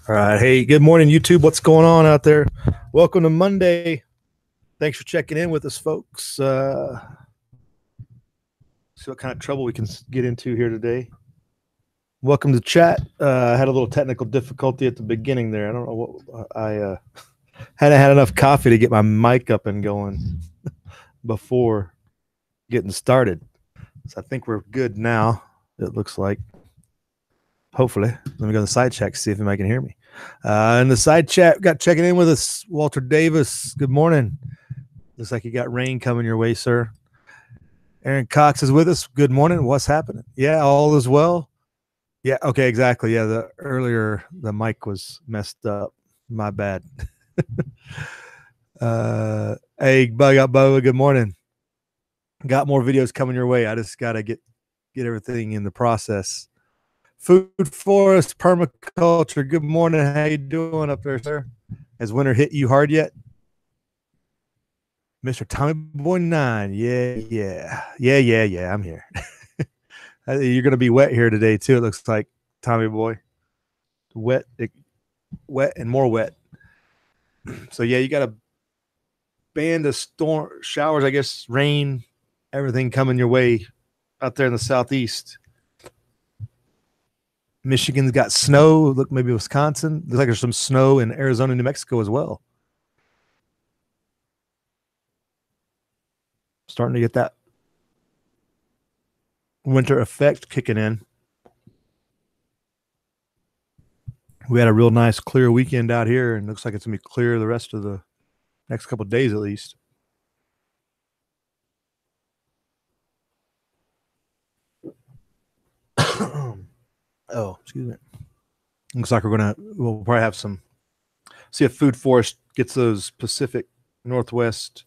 All right. Hey, good morning, YouTube. What's going on out there? Welcome to Monday. Thanks for checking in with us, folks. See what kind of trouble we can get into here today. Welcome to chat. I had a little technical difficulty at the beginning there. I don't know what I hadn't had enough coffee to get my mic up and going before getting started. So I think we're good now. It looks like. Hopefully. Let me go to the side check, see if anybody can hear me. In the side chat, got checking in with us, Walter Davis. Good morning. Looks like you got rain coming your way, sir. Aaron Cox is with us. Good morning. What's happening? Yeah, all is well. Yeah, okay, exactly. Yeah, the mic was messed up. My bad. Hey, Bug Up Boa, good morning. Got more videos coming your way. I just got to get everything in the process. Food Forest Permaculture. Good morning. How you doing up there, sir? Has winter hit you hard yet? Mr. Tommy Boy 9. Yeah. I'm here. You're going to be wet here today, too, it looks like, Tommy Boy. Wet and more wet. So, yeah, you got a band of storm showers, I guess, rain, everything coming your way out there in the southeast. Michigan's got snow. Look, maybe Wisconsin. Looks like there's some snow in Arizona and New Mexico as well. Starting to get that winter effect kicking in. We had a real nice clear weekend out here, and looks like it's going to be clear the rest of the next couple of days at least. Oh, excuse me. Looks like we'll probably have see if Food Forest gets those Pacific Northwest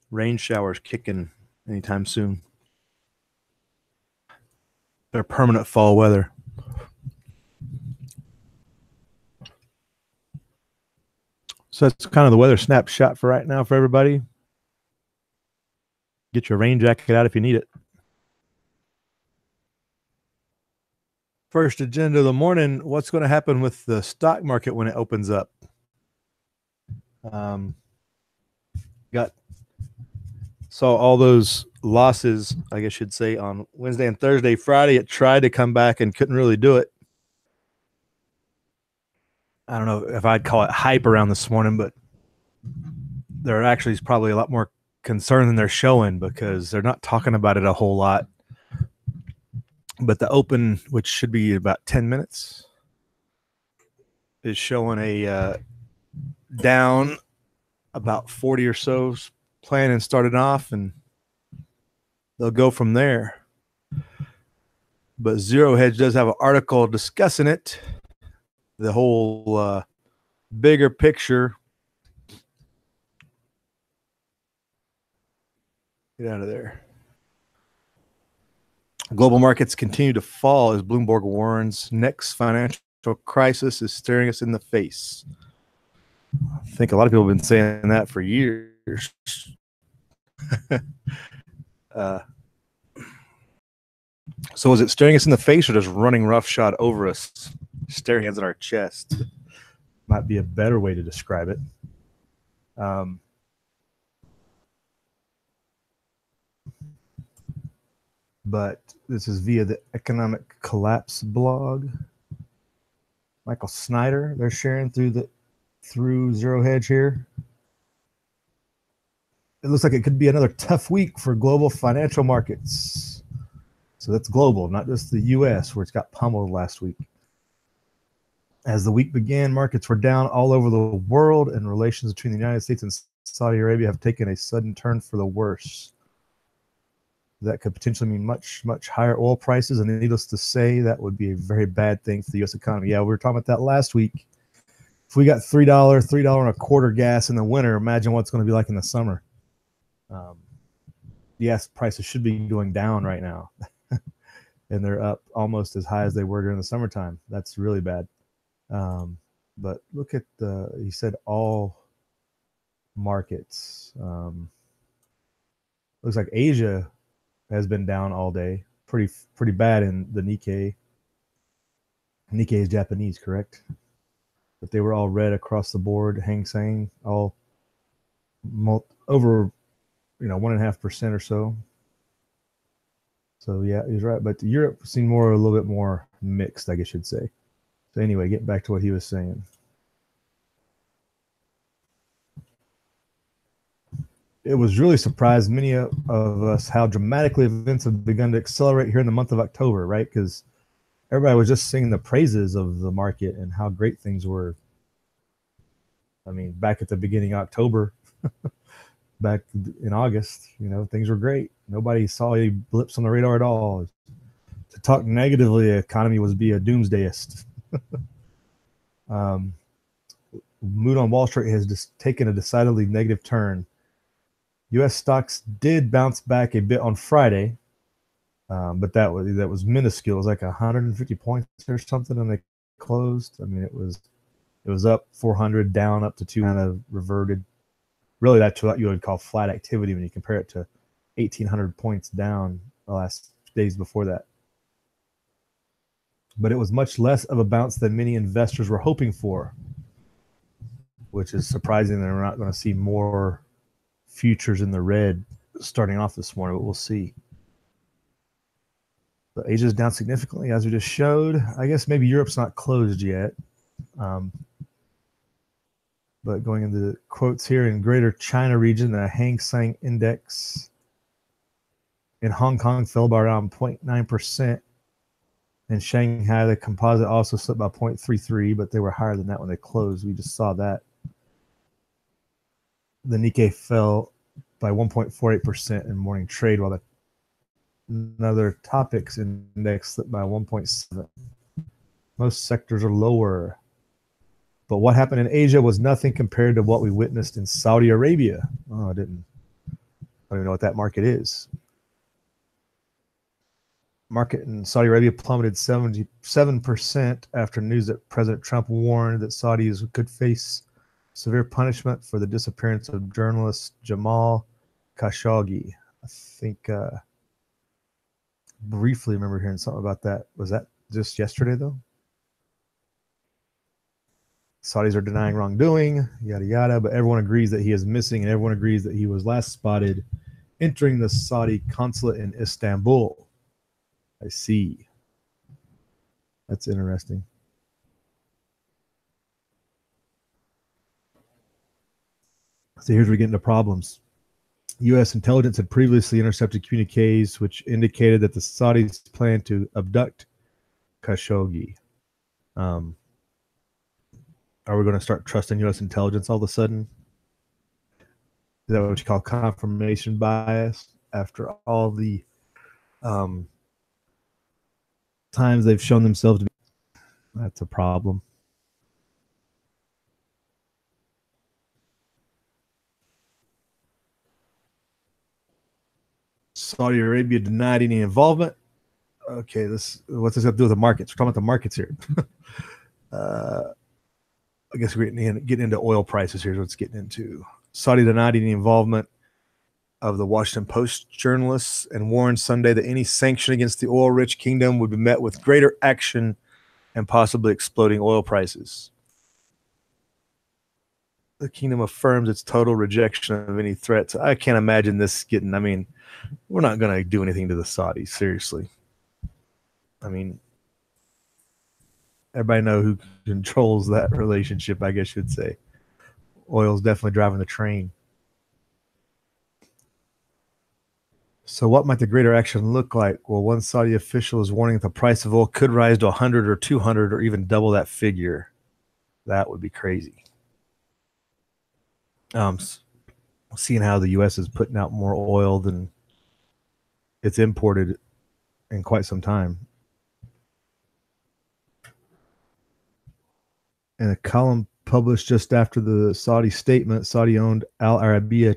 rain showers kicking anytime soon. They're permanent fall weather. So that's kind of the weather snapshot for right now for everybody. Get your rain jacket out if you need it. First agenda of the morning, what's going to happen with the stock market when it opens up? Saw all those losses, I guess you'd say, on Wednesday and Thursday. Friday, it tried to come back and couldn't really do it. I don't know if I'd call it hype around this morning, but there actually is probably a lot more concern than they're showing because they're not talking about it a whole lot. But the open, which should be about 10 minutes, is showing a down about 40 or so, planning started off, and they'll go from there. But Zero Hedge does have an article discussing it, the whole bigger picture. Get out of there. Global markets continue to fall as Bloomberg warns next financial crisis is staring us in the face. think a lot of people have been saying that for years. So is it staring us in the face or just running roughshod over us, stare hands on our chest? Might be a better way to describe it. But this is via the Economic Collapse blog. Michael Snyder, they're sharing through Zero Hedge here. It looks like it could be another tough week for global financial markets. So that's global, not just the U.S., where it's got pummeled last week. As the week began, markets were down all over the world, and relations between the United States and Saudi Arabia have taken a sudden turn for the worse. That could potentially mean much, much higher oil prices, and needless to say, that would be a very bad thing for the U.S. economy. Yeah, we were talking about that last week. If we got $3.25 gas in the winter, imagine what's going to be like in the summer. Gas prices should be going down right now, and they're up almost as high as they were during the summertime. That's really bad. But look at he said all markets. Looks like Asia has been down all day. Pretty bad in the Nikkei. Nikkei is Japanese, correct? But they were all red across the board. Hang Seng all over 1.5% or so. So yeah, he's right. But Europe seemed a little bit more mixed, I guess you'd say. So anyway, getting back to what he was saying. It was really surprised many of us how dramatically events have begun to accelerate here in the month of October, right? Because everybody was just singing the praises of the market and how great things were. I mean, back at the beginning of October, back in August, things were great. Nobody saw any blips on the radar at all. To talk negatively, the economy was be a doomsdayist. Mood on Wall Street has just taken a decidedly negative turn. U.S. stocks did bounce back a bit on Friday, but that was minuscule. It was like 150 points or something, and they closed. I mean, it was up 400, down up to 2, kind of reverted. Really, that's what you would call flat activity when you compare it to 1,800 points down the last days before that. But it was much less of a bounce than many investors were hoping for, which is surprising that we're not going to see more futures in the red starting off this morning, but we'll see. But Asia's down significantly, as we just showed. I guess maybe Europe's not closed yet. But going into the quotes here, in Greater China region, the Hang Seng Index in Hong Kong fell by around 0.9%. In Shanghai, the composite also slipped by 0.33, but they were higher than that when they closed. We just saw that. The Nikkei fell by 1.48% in morning trade, while another topics index slipped by 1.7. Most sectors are lower. But what happened in Asia was nothing compared to what we witnessed in Saudi Arabia. I don't even know what that market is. Market in Saudi Arabia plummeted 77% after news that President Trump warned that Saudis could face severe punishment for the disappearance of journalist Jamal Khashoggi. I think briefly remember hearing something about that. Was that just yesterday, though? Saudis are denying wrongdoing, yada, yada, but everyone agrees that he is missing, and everyone agrees that he was last spotted entering the Saudi consulate in Istanbul. I see. That's interesting. So here's where we get into problems. U.S. intelligence had previously intercepted communiques which indicated that the Saudis planned to abduct Khashoggi. Are we going to start trusting U.S. intelligence all of a sudden? Is that what you call confirmation bias? After all the times they've shown themselves to be, that's a problem. Saudi Arabia denied any involvement. Okay, what's this have to do with the markets? We're talking about the markets here. I guess we're getting into oil prices. Here's what's getting into. Saudi denied any involvement of the Washington Post journalists and warned Sunday that any sanction against the oil-rich kingdom would be met with greater action and possibly exploding oil prices. The kingdom affirms its total rejection of any threats. I can't imagine this getting, I mean, we're not going to do anything to the Saudis, seriously. I mean, everybody know who controls that relationship, I guess you'd say. Oil's definitely driving the train. So what might the greater action look like? Well, one Saudi official is warning that the price of oil could rise to 100 or 200 or even double that figure. That would be crazy. Seeing how the U.S. is putting out more oil than it's imported in quite some time. In a column published just after the Saudi statement, Saudi-owned Al Arabiya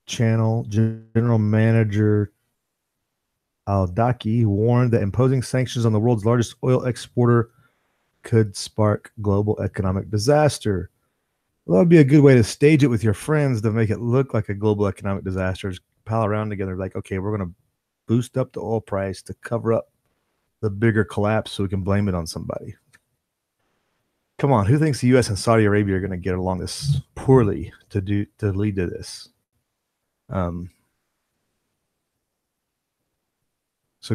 channel general manager Al-Daki warned that imposing sanctions on the world's largest oil exporter could spark global economic disaster. Well, that would be a good way to stage it with your friends to make it look like a global economic disaster. Just pile around together like, okay, we're going to boost up the oil price to cover up the bigger collapse so we can blame it on somebody. Come on, who thinks the U.S. and Saudi Arabia are going to get along this poorly to lead to this? So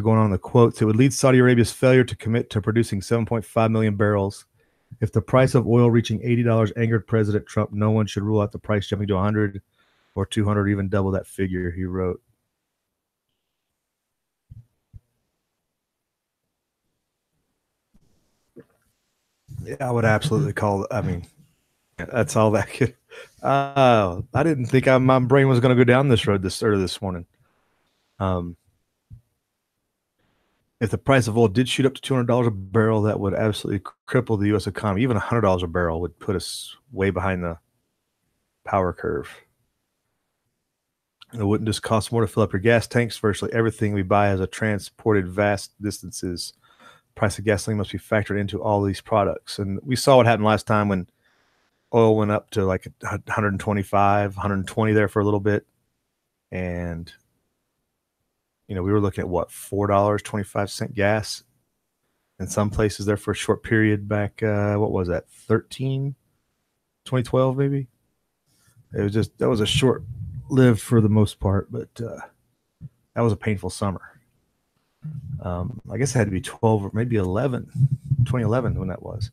going on in the quotes, it would lead Saudi Arabia's failure to commit to producing 7.5 million barrels. If the price of oil reaching $80 angered President Trump, no one should rule out the price jumping to 100 or 200 or even double that figure, he wrote. Yeah, I would absolutely call. I mean, that's all that could. I didn't think my brain was going to go down this road this morning. If the price of oil did shoot up to $200 a barrel, that would absolutely cripple the U.S. economy. Even $100 a barrel would put us way behind the power curve. It wouldn't just cost more to fill up your gas tanks. Virtually everything we buy has transported vast distances. Price of gasoline must be factored into all these products. And we saw what happened last time when oil went up to like 125, 120 there for a little bit. And, you know, we were looking at what, $4.25 gas in some places there for a short period back. What was that? 2012 maybe. It was just, that was a short lived for the most part, but that was a painful summer. I guess it had to be 12 or maybe 2011 when that was.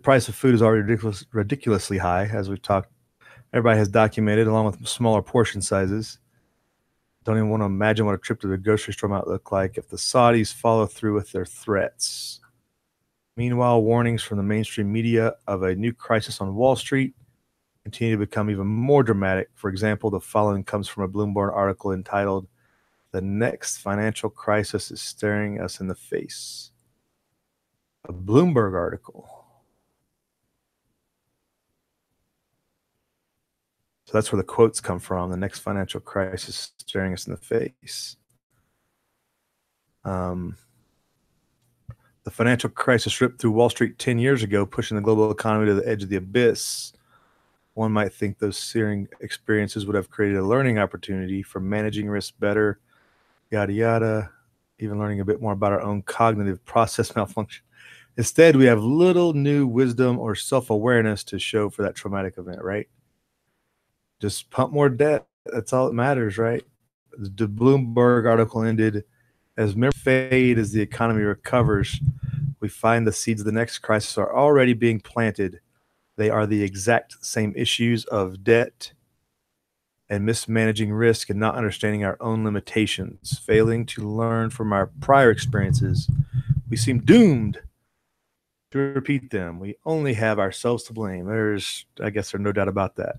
Price of food is already ridiculously high, as we've talked. Everybody has documented, along with smaller portion sizes. Don't even want to imagine what a trip to the grocery store might look like if the Saudis follow through with their threats. Meanwhile, warnings from the mainstream media of a new crisis on Wall Street continue to become even more dramatic. For example, the following comes from a Bloomberg article entitled, "The Next Financial Crisis is Staring Us in the Face." A Bloomberg article. So that's where the quotes come from. The next financial crisis staring us in the face. The financial crisis ripped through Wall Street 10 years ago, pushing the global economy to the edge of the abyss. One might think those searing experiences would have created a learning opportunity for managing risk better, yada, yada, even learning a bit more about our own cognitive process malfunction. Instead, we have little new wisdom or self-awareness to show for that traumatic event, right? Just pump more debt. That's all that matters, right? The Bloomberg article ended, as memory fade as the economy recovers, we find the seeds of the next crisis are already being planted. They are the exact same issues of debt and mismanaging risk and not understanding our own limitations, failing to learn from our prior experiences. We seem doomed to repeat them. We only have ourselves to blame. I guess there's no doubt about that.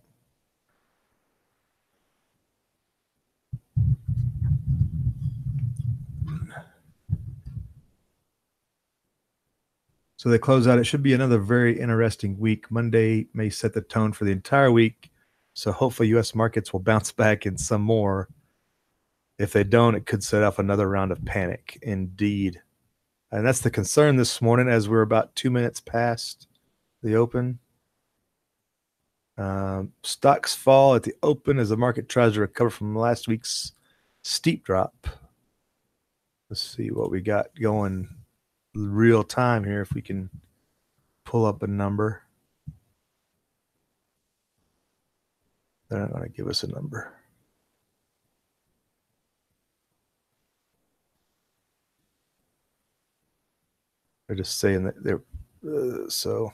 So they close out. It should be another very interesting week. Monday may set the tone for the entire week. So hopefully U.S. markets will bounce back in some more If they don't, it could set off another round of panic. Indeed. And that's the concern this morning as we're about 2 minutes past the open. Stocks fall at the open as the market tries to recover from last week's steep drop. Let's see what we got going real time here, if we can pull up a number. They're not going to give us a number. They're just saying that they're so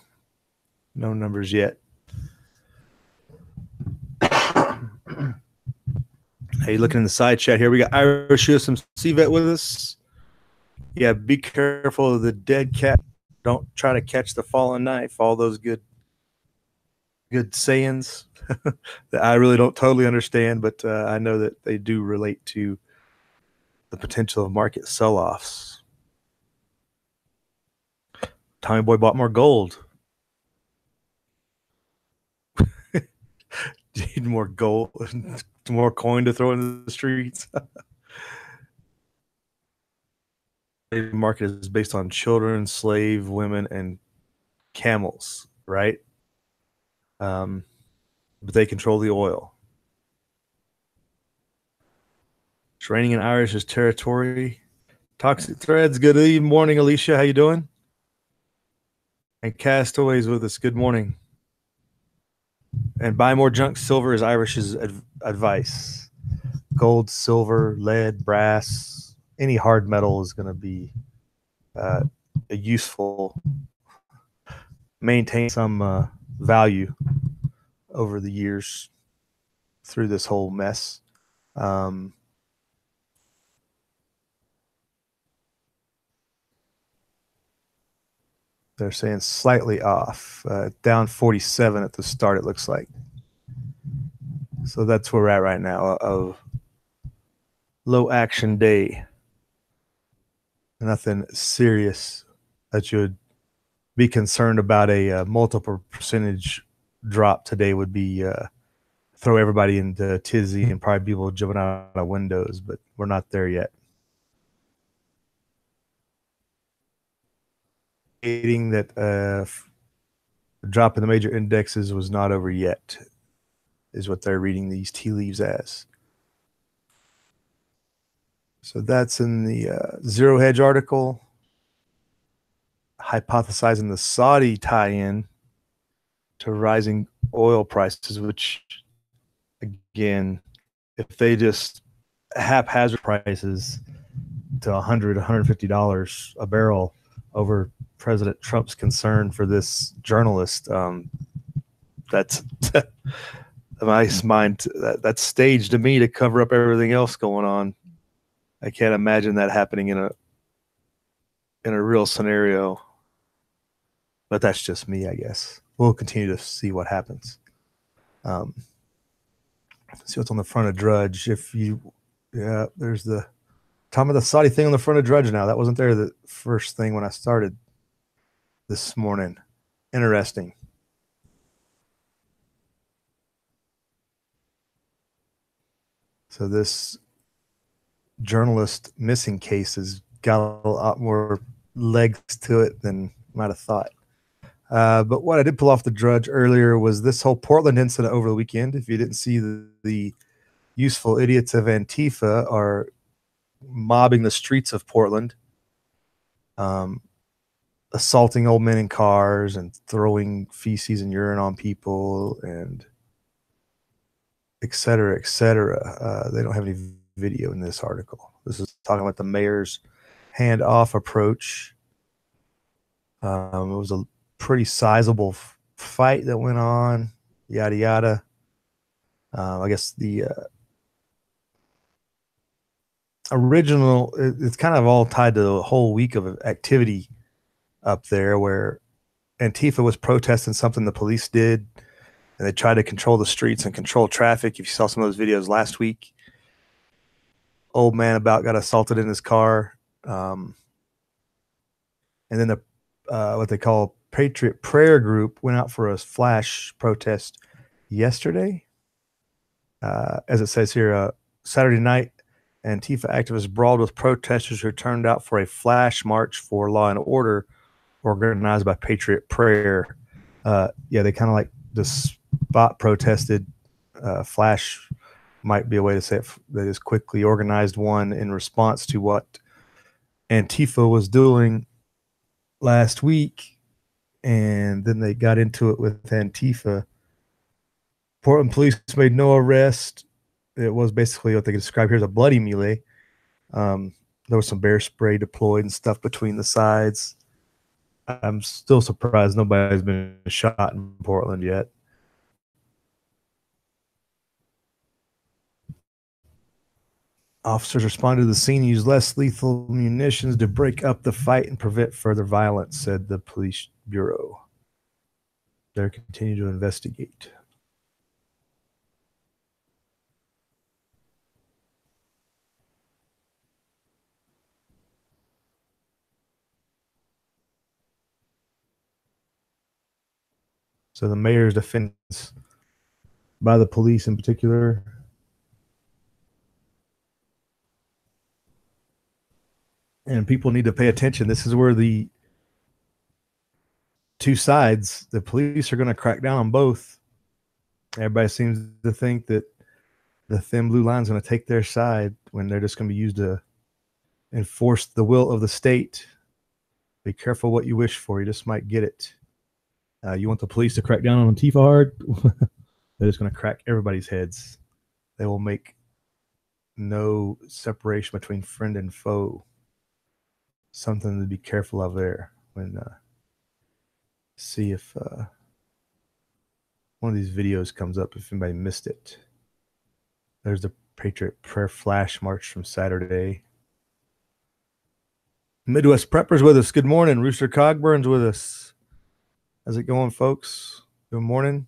no numbers yet. Hey, looking in the side chat here, we got Irish USM CVET with us. Yeah, be careful of the dead cat. Don't try to catch the fallen knife. All those good sayings that I really don't totally understand, but I know that they do relate to the potential of market sell-offs. Tommy Boy bought more gold. Need more gold, more coin to throw into the streets. The market is based on children, slave women, and camels, right? But they control the oil. It's raining in Irish's territory. Toxic Threads, good morning, Alicia. How you doing? And Castaways with us. Good morning. And buy more junk silver is Irish's advice. Gold, silver, lead, brass, any hard metal is going to be a useful, maintain some value over the years through this whole mess. They're saying slightly off, down 47 at the start, it looks like. So that's where we're at right now, a low action day. Nothing serious that you would be concerned about. A multiple percentage drop today would be throw everybody into a tizzy and probably people jumping out of windows, but we're not there yet. That the drop in the major indexes was not over yet, is what they're reading these tea leaves as. So that's in the Zero Hedge article, hypothesizing the Saudi tie-in to rising oil prices, which, again, if they just haphazard prices to $100, $150 a barrel over President Trump's concern for this journalist, that's my mind. That's staged to me to cover up everything else going on. I can't imagine that happening in a real scenario, but that's just me, I guess. We'll continue to see what happens. See what's on the front of Drudge. There's the Tom of the Saudi thing on the front of Drudge now. That wasn't there the first thing when I started this morning. Interesting. So this journalist missing case has got a lot more legs to it than might have thought. But what I did pull off the Drudge earlier was this whole Portland incident over the weekend. If you didn't see, the useful idiots of Antifa are mobbing the streets of Portland, assaulting old men in cars and throwing feces and urine on people, and et cetera, et cetera. They don't have any video in this article. This is talking about the mayor's handoff approach. It was a pretty sizable fight that went on, yada, yada. I guess the original, it's kind of all tied to the whole week of activity up there where Antifa was protesting something the police did, and they tried to control the streets and control traffic. If you saw some of those videos last week, old man about got assaulted in his car. And then the what they call Patriot Prayer Group went out for a flash protest yesterday. As it says here, Saturday night, Antifa activists brawled with protesters who turned out for a flash march for law and order organized by Patriot Prayer. They kind of like the spot protested. Flash might be a way to say it. They just quickly organized one in response to what Antifa was doing last week, and then they got into it with Antifa. Portland police made no arrest. It was basically what they describe here as a bloody melee. There was some bear spray deployed and stuff between the sides. I'm still surprised nobody's been shot in Portland yet. Officers responded to the scene and used less lethal munitions to break up the fight and prevent further violence, said the police bureau. They're continuing to investigate. So the mayor's defense by the police in particular. And people need to pay attention. This is where the two sides, the police are going to crack down on both. Everybody seems to think that the thin blue line is going to take their side when they're just going to be used to enforce the will of the state. Be careful what you wish for. You just might get it. You want the police to crack down on Antifa hard? They're just going to crack everybody's heads. They will make no separation between friend and foe. Something to be careful of there. When see if one of these videos comes up, if anybody missed it. There's the Patriot Prayer Flash March from Saturday. Midwest Preppers with us. Good morning. Rooster Cogburn's with us. How's it going, folks? Good morning.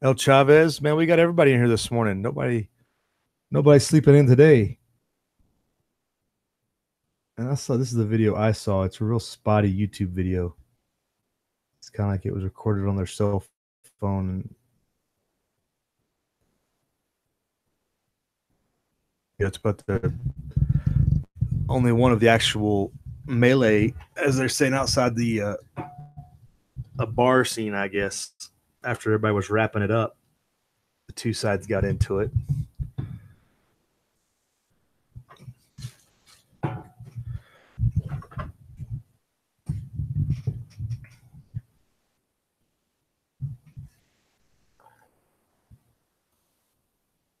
El Chavez, man, we got everybody in here this morning. Nobody's sleeping in today. And this is the video I saw. It's a real spotty YouTube video. It's kind of like it was recorded on their cell phone. Yeah, it's about the only one of the actual melee, as they're saying, outside the a bar scene, I guess. After everybody was wrapping it up, the two sides got into it.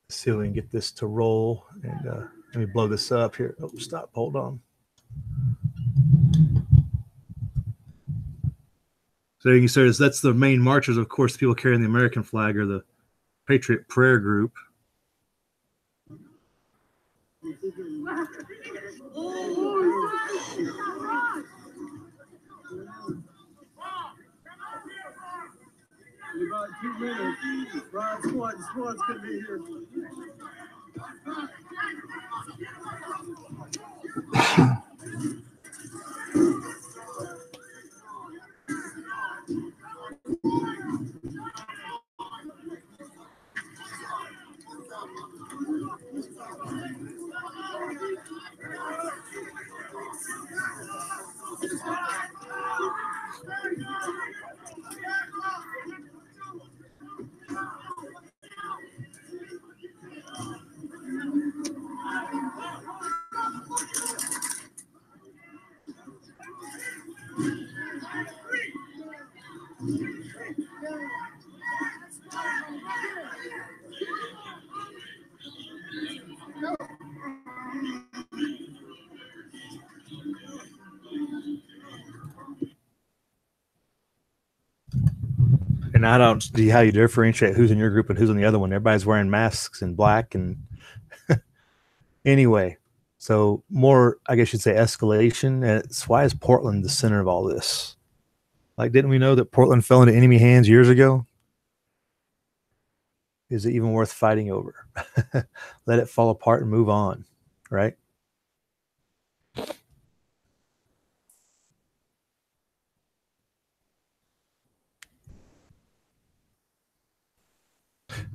See if we can get this to roll. And let me blow this up here. Oh, stop. Hold on. So you can see that's the main marchers. Of course, the people carrying the American flag are the Patriot Prayer Group. In about 2 minutes, Rod Squad's going to be here. And I don't see how you differentiate who's in your group and who's in the other one. Everybody's wearing masks and black. And anyway, so more, I guess you'd say, escalation. And it's why is Portland the center of all this? Like, didn't we know that Portland fell into enemy hands years ago? Is it even worth fighting over? Let it fall apart and move on, right?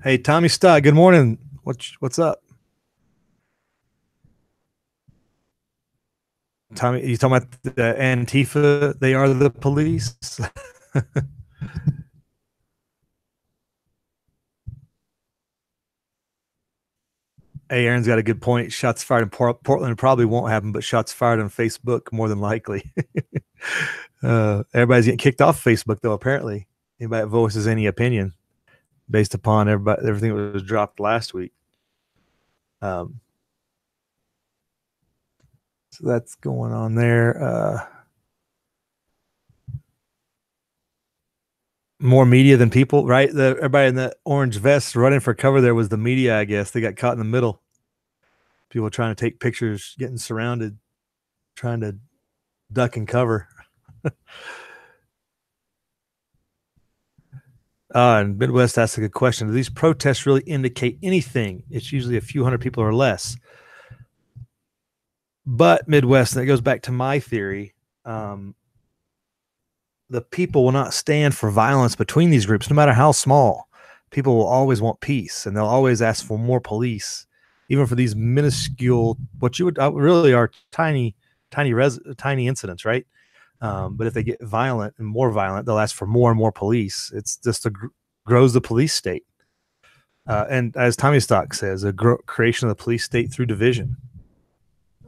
Hey, Tommy Stott, good morning. What's up? Tommy, you talking about the Antifa? They are the police. Hey, Aaron's got a good point. Shots fired in Portland probably won't happen, but shots fired on Facebook more than likely. Everybody's getting kicked off Facebook though. Apparently, anybody that voices any opinion based upon everything that was dropped last week. So that's going on there. More media than people, right? Everybody in the orange vest running for cover there was the media, I guess. They got caught in the middle. People trying to take pictures, getting surrounded, trying to duck and cover. And Midwest asked a good question. Do these protests really indicate anything? It's usually a few hundred people or less. But Midwest, and it goes back to my theory, the people will not stand for violence between these groups, no matter how small. People will always want peace, and they'll always ask for more police, even for these minuscule, what you would really are tiny incidents, right? But if they get violent and more violent, they'll ask for more and more police. It's just grows the police state. And as Tommy Stock says, a creation of the police state through division.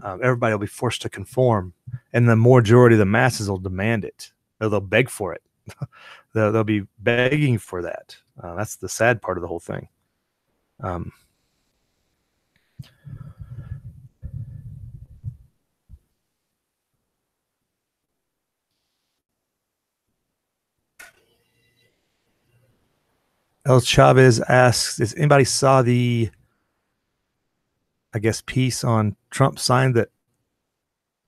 Everybody will be forced to conform, and the majority of the masses will demand it. They'll beg for it. they'll be begging for that. That's the sad part of the whole thing. El Chavez asks, "Has anybody saw the, I guess, piece on Trump signed that,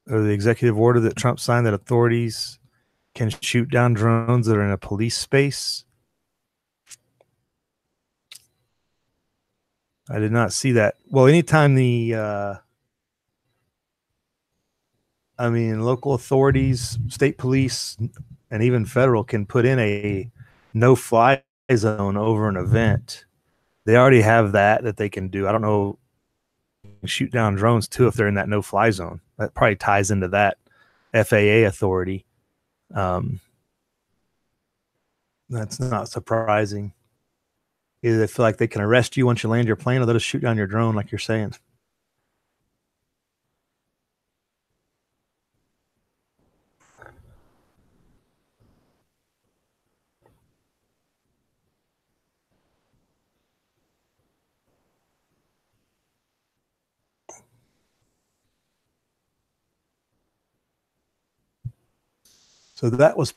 or the executive order that Trump signed that authorities can shoot down drones that are in a police space?" I did not see that. Well, anytime local authorities, state police, and even federal can put in a no-fly zone over an event, they already have that they can do. I don't know, shoot down drones too if they're in that no-fly zone. That probably ties into that FAA authority. That's not surprising. Either they feel like they can arrest you once you land your plane, or they'll just shoot down your drone, like you're saying. So that was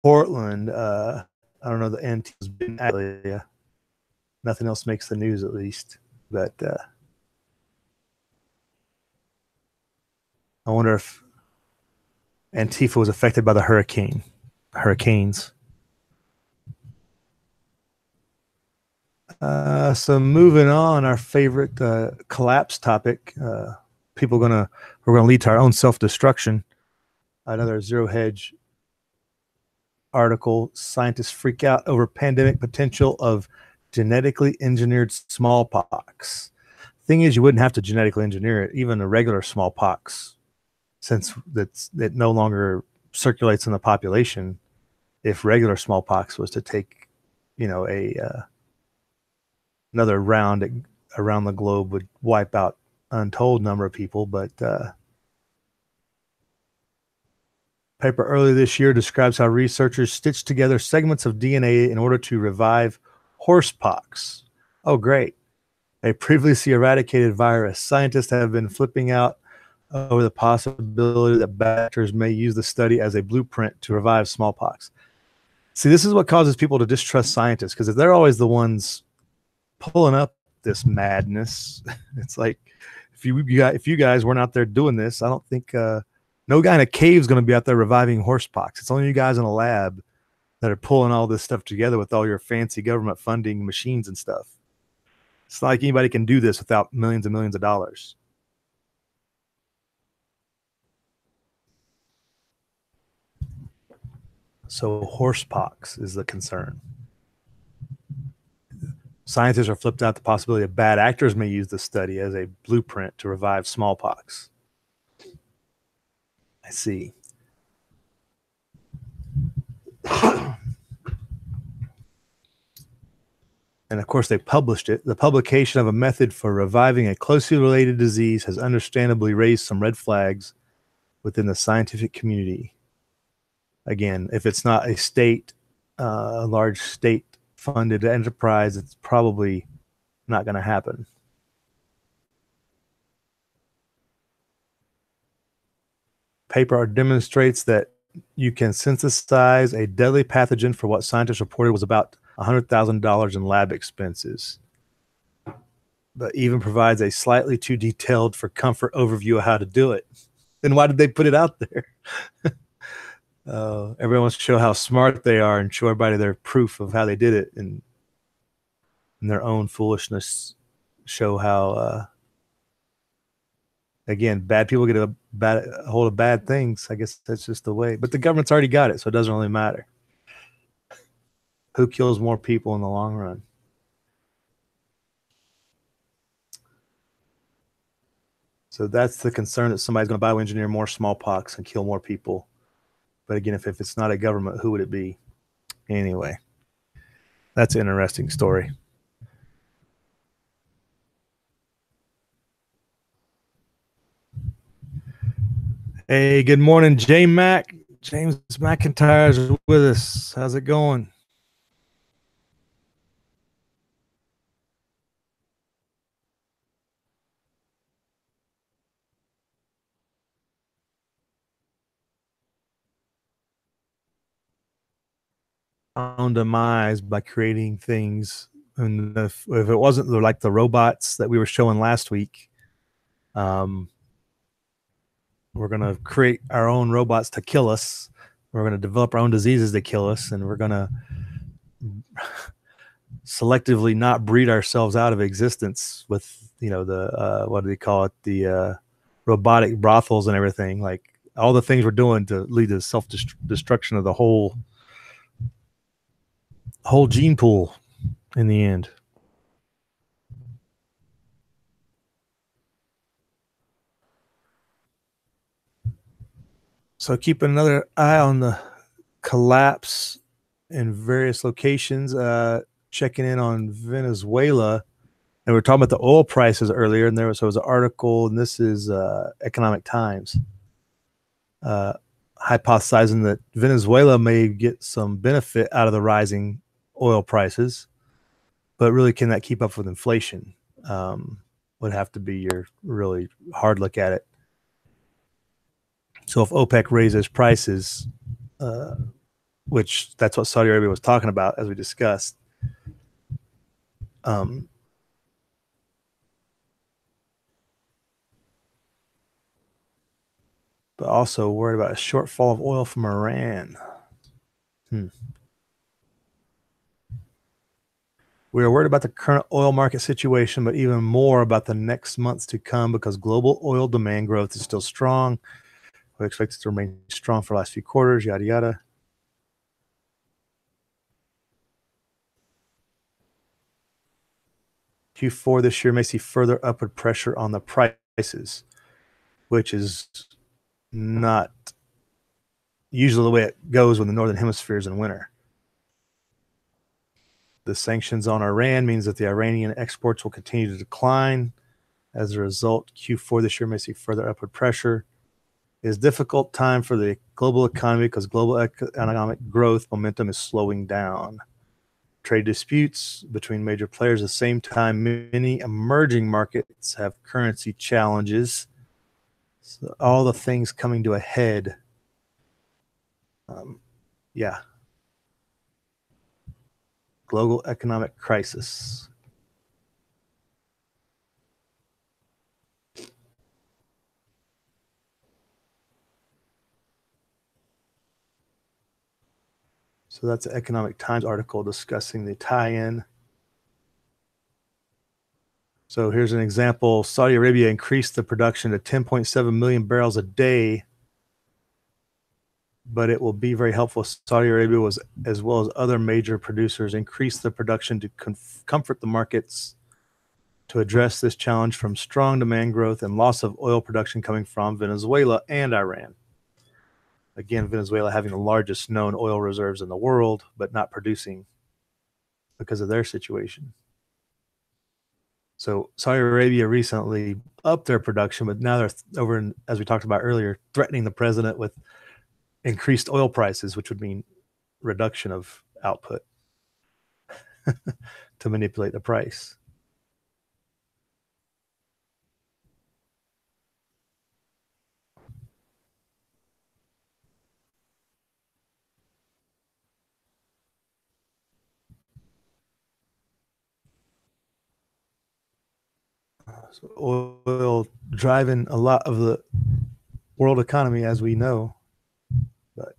Portland. I don't know. The NT has been nothing else makes the news, at least. But I wonder if Antifa was affected by the hurricanes. So moving on, our favorite collapse topic. We're gonna lead to our own self-destruction. Another Zero Hedge article. Scientists freak out over pandemic potential of genetically engineered smallpox. Thing is, you wouldn't have to genetically engineer it, even a regular smallpox, since it no longer circulates in the population. If regular smallpox was to take, another round around the globe, would wipe out untold number of people. But paper earlier this year describes how researchers stitched together segments of DNA in order to revive horsepox. Oh, great. A previously eradicated virus. Scientists have been flipping out over the possibility that doctors may use the study as a blueprint to revive smallpox. See, this is what causes people to distrust scientists, because if they're always the ones pulling up this madness, it's like, if you guys weren't out there doing this, I don't think no guy in a cave is going to be out there reviving horsepox. It's only you guys in a lab that are pulling all this stuff together with all your fancy government funding machines and stuff. It's not like anybody can do this without millions and millions of dollars. So horsepox is the concern. Scientists are flipped out the possibility that bad actors may use the study as a blueprint to revive smallpox. see. And of course, they published it. The publication of a method for reviving a closely related disease has understandably raised some red flags within the scientific community. Again, if it's not a large state-funded enterprise, it's probably not going to happen. Paper demonstrates that you can synthesize a deadly pathogen for what scientists reported was about $100,000 in lab expenses, but even provides a slightly too detailed for comfort overview of how to do it. Then why did they put it out there? Everyone wants to show how smart they are and show everybody their proof of how they did it, and in their own foolishness show how again, bad people get a hold of bad things. I guess that's just the way. But the government's already got it, so it doesn't really matter. Who kills more people in the long run? So that's the concern, that somebody's going to bioengineer more smallpox and kill more people. But again, if it's not a government, who would it be? Anyway, that's an interesting story. Hey, good morning, James McIntyre is with us. How's it going? Own demise by creating things, and if it wasn't like the robots that we were showing last week, we're going to create our own robots to kill us. We're going to develop our own diseases to kill us, and we're going to selectively not breed ourselves out of existence with, the what do they call it, the robotic brothels and everything, like all the things we're doing to lead to self-destruction of the whole gene pool in the end. So keep another eye on the collapse in various locations, checking in on Venezuela. And we were talking about the oil prices earlier, and there was an article, and this is Economic Times, hypothesizing that Venezuela may get some benefit out of the rising oil prices, but really can that keep up with inflation? Would have to be your really hard look at it. So if OPEC raises prices, which that's what Saudi Arabia was talking about, as we discussed, but also worried about a shortfall of oil from Iran. We are worried about the current oil market situation, but even more about the next months to come, because global oil demand growth is still strong. We expect it to remain strong for the last few quarters, yada, yada. Q4 this year may see further upward pressure on the prices, which is not usually the way it goes when the Northern Hemisphere is in winter. The sanctions on Iran means that the Iranian exports will continue to decline. As a result, Q4 this year may see further upward pressure. It is a difficult time for the global economy because global economic growth momentum is slowing down. Trade disputes between major players at the same time. Many emerging markets have currency challenges. So all the things coming to a head. Global economic crisis. So that's an Economic Times article discussing the tie-in. So here's an example. Saudi Arabia increased the production to 10.7 million barrels a day, but it will be very helpful. Saudi Arabia was, as well as other major producers, increased the production to comfort the markets to address this challenge from strong demand growth and loss of oil production coming from Venezuela and Iran. Again, Venezuela having the largest known oil reserves in the world, but not producing because of their situation. So Saudi Arabia recently upped their production, but now they're over, as we talked about earlier, threatening the president with increased oil prices, which would mean reduction of output to manipulate the price. So oil driving a lot of the world economy, as we know, but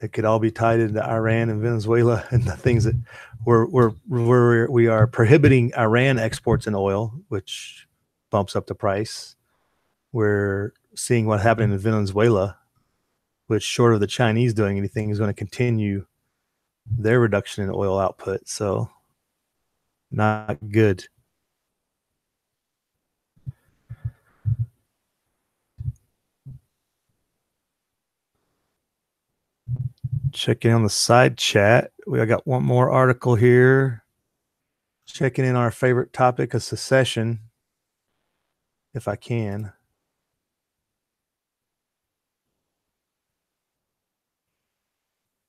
it could all be tied into Iran and Venezuela and the things that we are prohibiting Iran exports in oil, which bumps up the price. We're seeing what happened in Venezuela, which, short of the Chinese doing anything, is going to continue their reduction in oil output. So not good. Checking on the side chat. I got one more article here. Checking in our favorite topic of secession, if I can.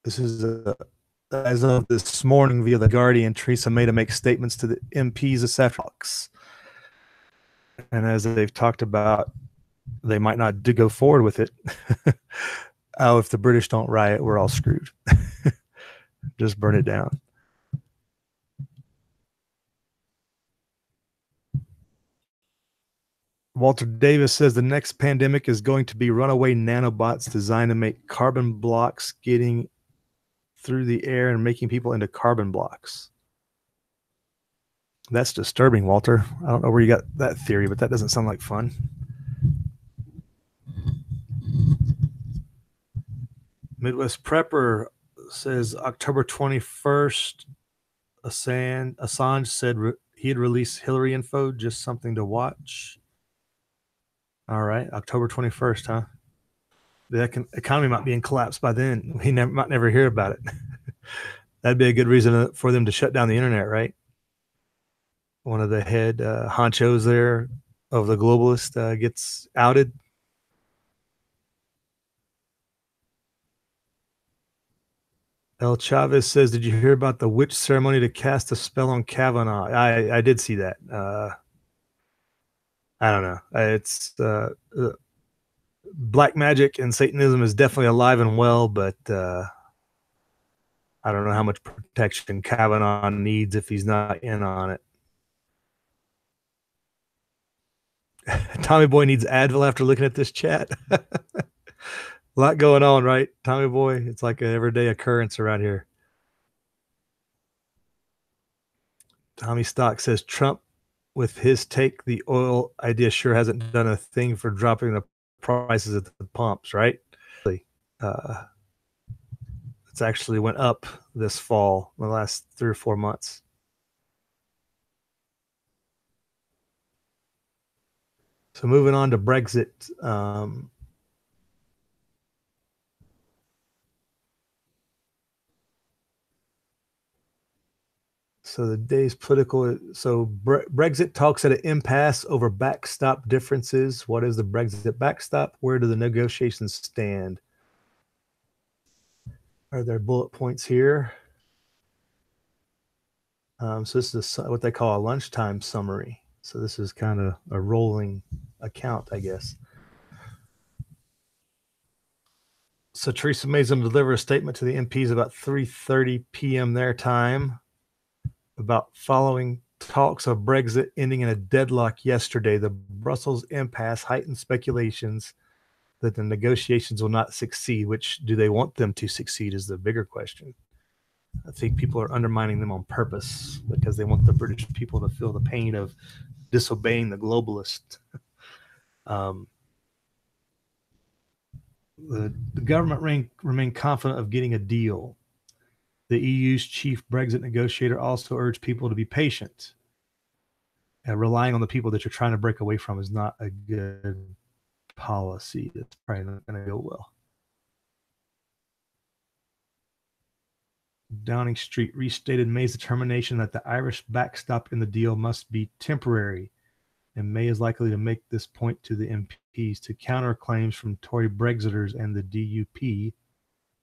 This is as of this morning via The Guardian, Theresa May to make statements to the MPs of Sefcox. And as they've talked about, they might not go forward with it. Oh, if the British don't riot, we're all screwed. Just burn it down. Walter Davis says the next pandemic is going to be runaway nanobots designed to make carbon blocks, getting through the air and making people into carbon blocks. That's disturbing, Walter. I don't know where you got that theory, but that doesn't sound like fun. Midwest Prepper says October 21st, Assange said he had released Hillary info, just something to watch. All right, October 21st, huh? The economy might be in collapse by then. We might never hear about it. That'd be a good reason for them to shut down the internet, right? One of the head honchos there of the globalist gets outed. El Chavez says, did you hear about the witch ceremony to cast a spell on Kavanaugh? I did see that. I don't know. It's black magic and Satanism is definitely alive and well, but I don't know how much protection Kavanaugh needs if he's not in on it. Tommy Boy needs Advil after looking at this chat. A lot going on, right, Tommy Boy? It's like an everyday occurrence around here. Tommy Stock says Trump, with his take, the oil idea sure hasn't done a thing for dropping the prices at the pumps, right? It's actually went up this fall in the last 3 or 4 months. So moving on to Brexit. So the day's political. So Brexit talks at an impasse over backstop differences. What is the Brexit backstop? Where do the negotiations stand? Are there bullet points here? So this is what they call a lunchtime summary. So this is kind of a rolling account, I guess. So Theresa May's going to deliver a statement to the MPs about 3:30 p.m. their time about following talks of Brexit ending in a deadlock yesterday. The Brussels impasse heightened speculations that the negotiations will not succeed. Which do they want them to succeed is the bigger question. I think people are undermining them on purpose because they want the British people to feel the pain of disobeying the globalist. The government remain confident of getting a deal. The EU's chief Brexit negotiator also urged people to be patient. relying on the people that you're trying to break away from is not a good policy. It's probably not going to go well. Downing Street restated May's determination that the Irish backstop in the deal must be temporary, and May is likely to make this point to the MPs to counter claims from Tory Brexiters and the DUP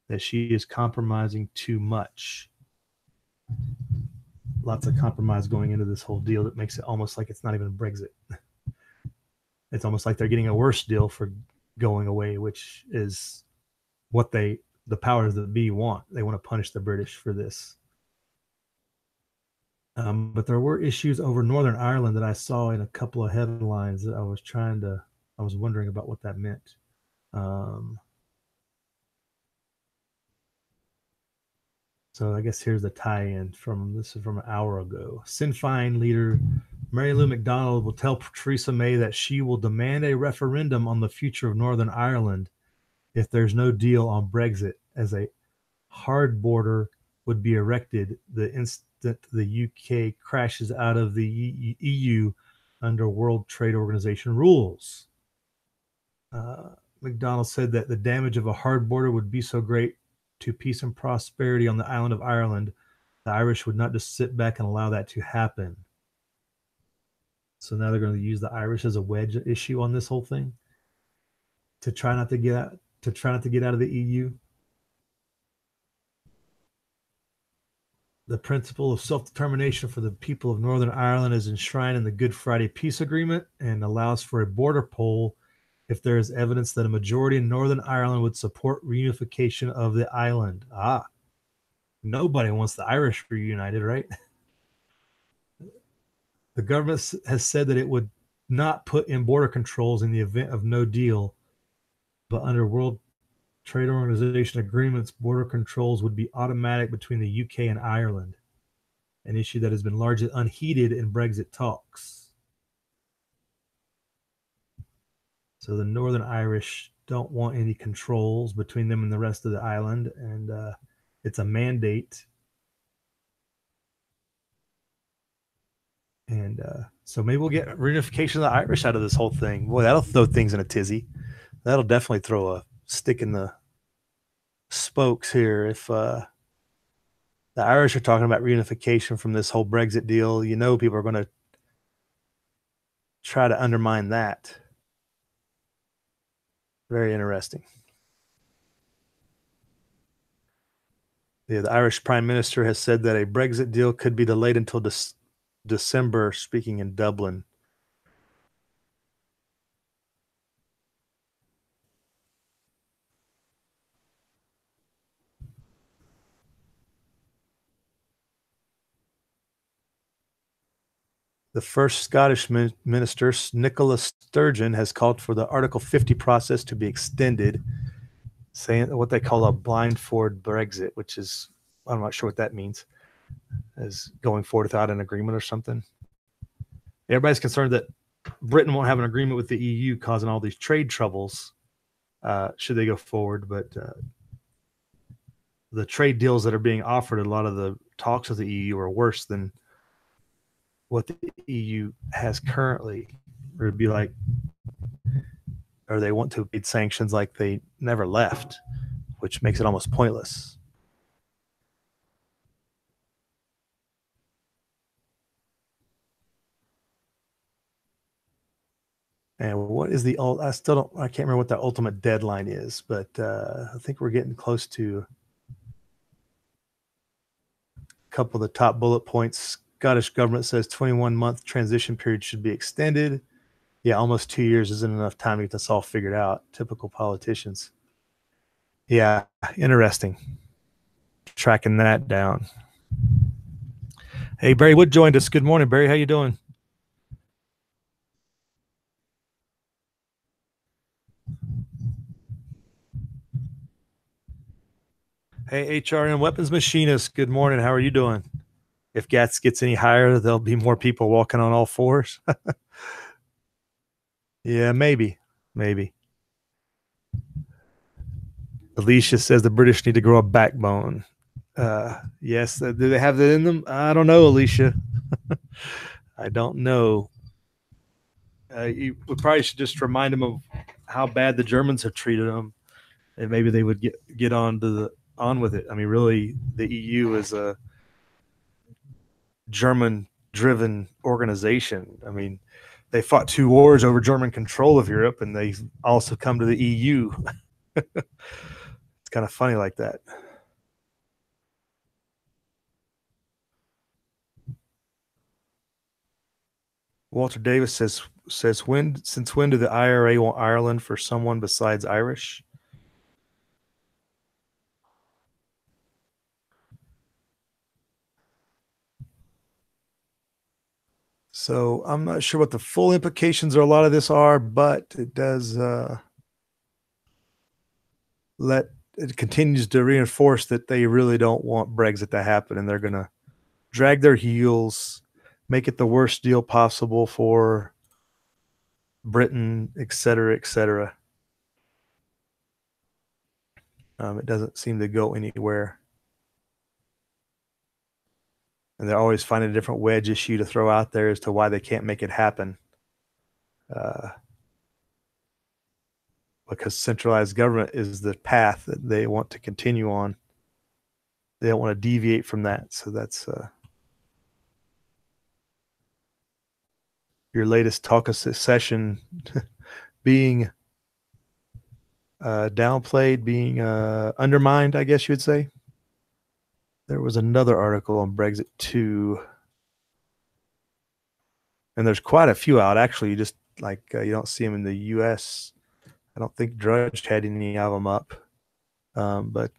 that she is compromising too much. Lots of compromise going into this whole deal that makes it almost like it's not even Brexit. It's almost like they're getting a worse deal for going away, which is what the powers that be want. They want to punish the British for this. But there were issues over Northern Ireland that I saw in a couple of headlines that I was wondering about what that meant. So I guess here's the tie-in this is from an hour ago. Sinn Féin leader Mary Lou McDonald will tell Theresa May that she will demand a referendum on the future of Northern Ireland if there's no deal on Brexit, as a hard border would be erected the instant the UK crashes out of the EU under World Trade Organization rules. McDonald said that the damage of a hard border would be so great to peace and prosperity on the island of Ireland, the Irish would not just sit back and allow that to happen. So now they're going to use the Irish as a wedge issue on this whole thing to try not to get out of the EU. The principle of self-determination for the people of Northern Ireland is enshrined in the Good Friday Peace Agreement and allows for a border poll if there is evidence that a majority in Northern Ireland would support reunification of the island. Nobody wants the Irish reunited, right? The government has said that it would not put in border controls in the event of no deal, but under World Trade Organization agreements, border controls would be automatic between the UK and Ireland, an issue that has been largely unheeded in Brexit talks. So the Northern Irish don't want any controls between them and the rest of the island, and it's a mandate. And so maybe we'll get reunification of the Irish out of this whole thing. Boy, that'll throw things in a tizzy. That'll definitely throw a stick in the spokes here. If the Irish are talking about reunification from this whole Brexit deal, people are going to try to undermine that. Very interesting. Yeah, the Irish Prime Minister has said that a Brexit deal could be delayed until December, speaking in Dublin. The first Scottish minister, Nicola Sturgeon, has called for the Article 50 process to be extended, saying what they call a blindfold Brexit, which is, I'm not sure what that means, as going forward without an agreement or something. Everybody's concerned that Britain won't have an agreement with the EU, causing all these trade troubles should they go forward. But the trade deals that are being offered, a lot of the talks of the EU are worse than what the EU has currently, or it'd be like, or they want to beat sanctions like they never left, which makes it almost pointless. And what is I can't remember what the ultimate deadline is, but I think we're getting close to a couple of the top bullet points. Scottish government says 21-month transition period should be extended. Yeah, almost 2 years isn't enough time to get this all figured out. Typical politicians. Yeah, interesting. Tracking that down. Hey, Barry Wood joined us. Good morning, Barry. How you doing? Hey, HRN Weapons Machinist. Good morning. How are you doing? If GATS gets any higher, there'll be more people walking on all fours. Yeah, maybe. Alicia says the British need to grow a backbone. Yes. Do they have that in them? I don't know, Alicia. I don't know. We probably should just remind them of how bad the Germans have treated them, and maybe they would get on with it. I mean, really, the EU is a German-driven organization. I mean, they fought 2 wars over German control of Europe, and they also come to the EU. It's kind of funny like that. Walter Davis says since when did the IRA want Ireland for someone besides Irish? So I'm not sure what the full implications of a lot of this are, but it does it continues to reinforce that they really don't want Brexit to happen, and they're going to drag their heels, make it the worst deal possible for Britain, et cetera, et cetera. It doesn't seem to go anywhere. And they're always finding a different wedge issue to throw out there as to why they can't make it happen. Because centralized government is the path that they want to continue on. They don't want to deviate from that. So that's your latest talk of secession being downplayed, being undermined, I guess you would say. There was another article on Brexit too, and there's quite a few out. Actually, you just like you don't see them in the U.S. I don't think Drudge had any of them up, but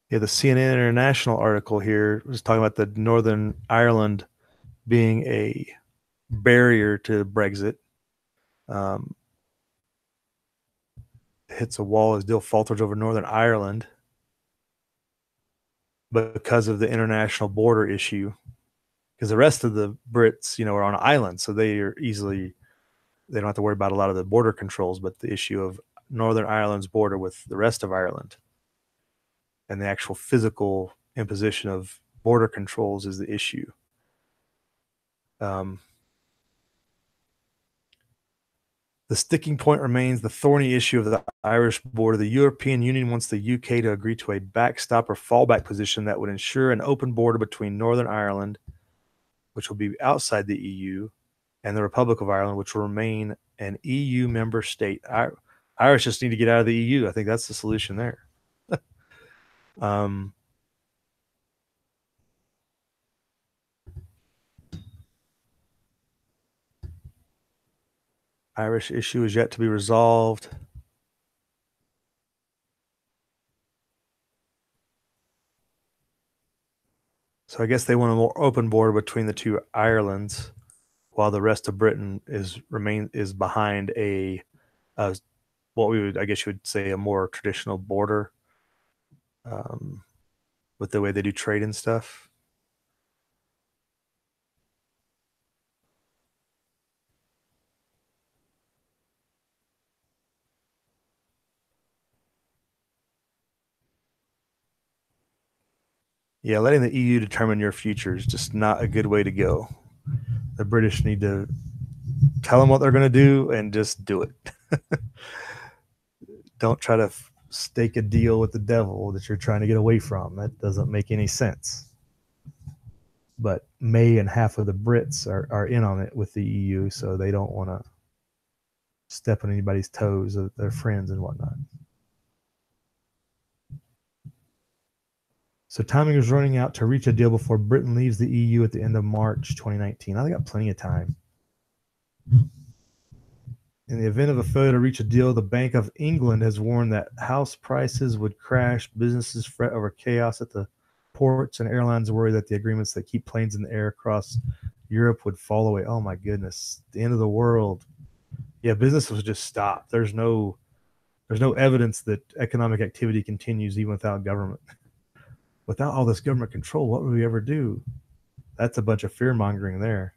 yeah, the CNN International article here was talking about the Northern Ireland being a barrier to Brexit. Hits a wall as deal falters over Northern Ireland because of the international border issue. Because the rest of the Brits, are on an island, so they don't have to worry about a lot of the border controls, but the issue of Northern Ireland's border with the rest of Ireland and the actual physical imposition of border controls is the issue. The sticking point remains the thorny issue of the Irish border. The European Union wants the UK to agree to a backstop or fallback position that would ensure an open border between Northern Ireland, which will be outside the EU, and the Republic of Ireland, which will remain an EU member state. Irish just need to get out of the EU. I think that's the solution there. Irish issue is yet to be resolved. So I guess they want a more open border between the 2 Irelands, while the rest of Britain is behind what we would, I guess you would say, a more traditional border, with the way they do trade and stuff. Yeah, letting the EU determine your future is just not a good way to go. The British need to tell them what they're going to do and just do it. Don't try to stake a deal with the devil that you're trying to get away from. That doesn't make any sense. But May and half of the Brits are in on it with the EU, so they don't want to step on anybody's toes, of their friends and whatnot. So timing is running out to reach a deal before Britain leaves the EU at the end of March 2019. I got plenty of time. In the event of a failure to reach a deal, the Bank of England has warned that house prices would crash, businesses fret over chaos at the ports, and airlines worry that the agreements that keep planes in the air across Europe would fall away. Oh my goodness, the end of the world. Yeah, business would just stop. There's no evidence that economic activity continues even without government. Without all this government control, what would we ever do? That's a bunch of fear-mongering there.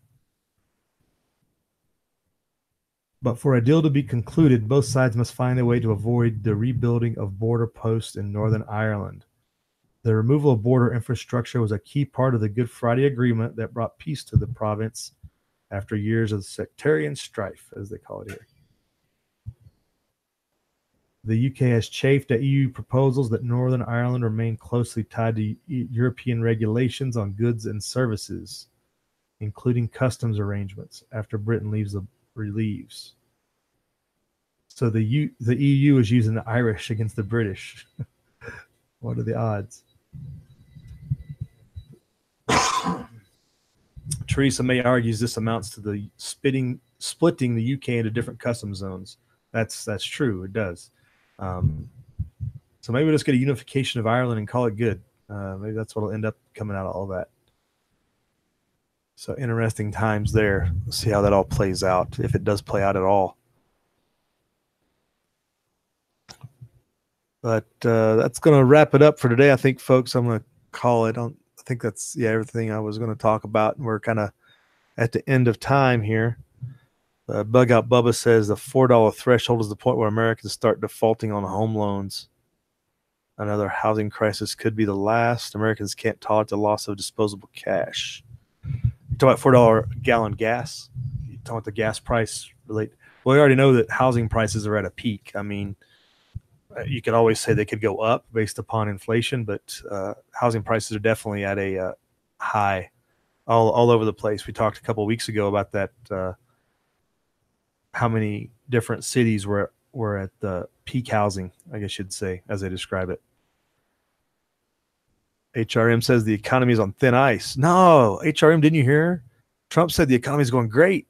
But for a deal to be concluded, both sides must find a way to avoid the rebuilding of border posts in Northern Ireland. The removal of border infrastructure was a key part of the Good Friday Agreement that brought peace to the province after years of sectarian strife, as they call it here. The UK has chafed at EU proposals that Northern Ireland remain closely tied to European regulations on goods and services, including customs arrangements, after Britain relieves. So the EU is using the Irish against the British. What are the odds? Theresa May argues this amounts to the splitting the UK into different custom zones. That's true. It does. So maybe we'll just get a unification of Ireland and call it good. Maybe that's what will end up coming out of all that. So interesting times there. We'll see how that all plays out, if it does play out at all. But that's going to wrap it up for today, I think, folks. I'm going to call it. I think that's everything I was going to talk about, and we're kind of at the end of time here. Bug Out Bubba says the $4 threshold is the point where Americans start defaulting on home loans. Another housing crisis could be the last. Americans can't tolerate the loss of disposable cash. You talk about $4 gallon gas. You talk about the gas price relate. Well, we already know that housing prices are at a peak. I mean, you could always say they could go up based upon inflation, but housing prices are definitely at a high all over the place. We talked a couple of weeks ago about that. How many different cities were at the peak housing, I guess you'd say, as they describe it. HRM says the economy is on thin ice. No, HRM, didn't you hear? Trump said the economy is going great.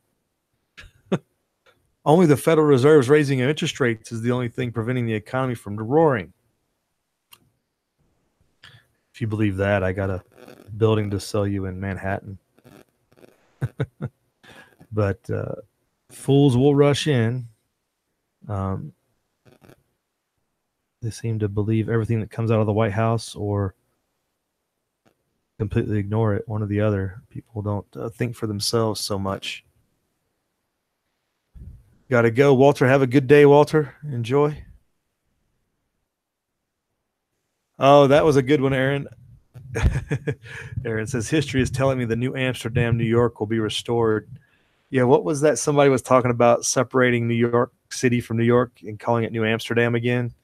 Only the Federal Reserve's raising interest rates is the only thing preventing the economy from roaring. If you believe that, I got a building to sell you in Manhattan. But fools will rush in. They seem to believe everything that comes out of the White House or completely ignore it, one or the other. People don't think for themselves so much. Got to go. Walter, have a good day, Walter. Enjoy. Oh, that was a good one, Aaron. Aaron says, history is telling me the New Amsterdam, New York will be restored. Yeah, what was that? Somebody was talking about separating New York City from New York and calling it New Amsterdam again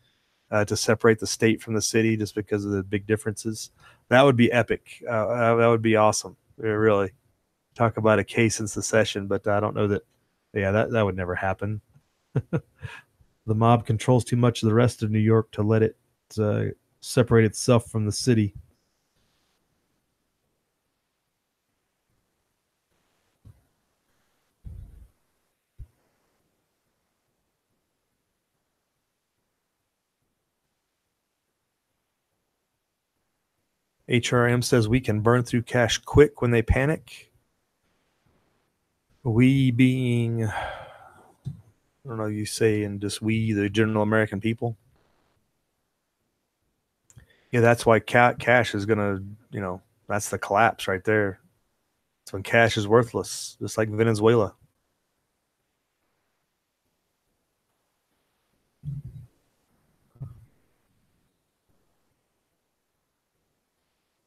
to separate the state from the city just because of the big differences. That would be epic. That would be awesome. Really. Talk about a case in secession, but I don't know that. Yeah, that would never happen. The mob controls too much of the rest of New York to let it separate itself from the city. HRM says we can burn through cash quick when they panic. We being, I don't know, you say, and just we, the general American people. Yeah, that's why cash is going to, that's the collapse right there. It's when cash is worthless, just like Venezuela.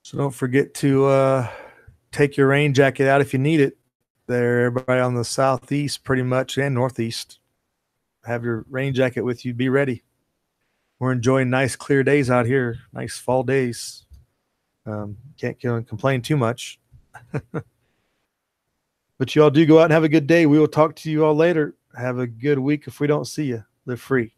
So don't forget to take your rain jacket out if you need it. There, everybody on the southeast pretty much and northeast. Have your rain jacket with you. Be ready. We're enjoying nice clear days out here. Nice fall days. Can't complain too much. But you all do go out and have a good day. We will talk to you all later. Have a good week if we don't see you. Live free.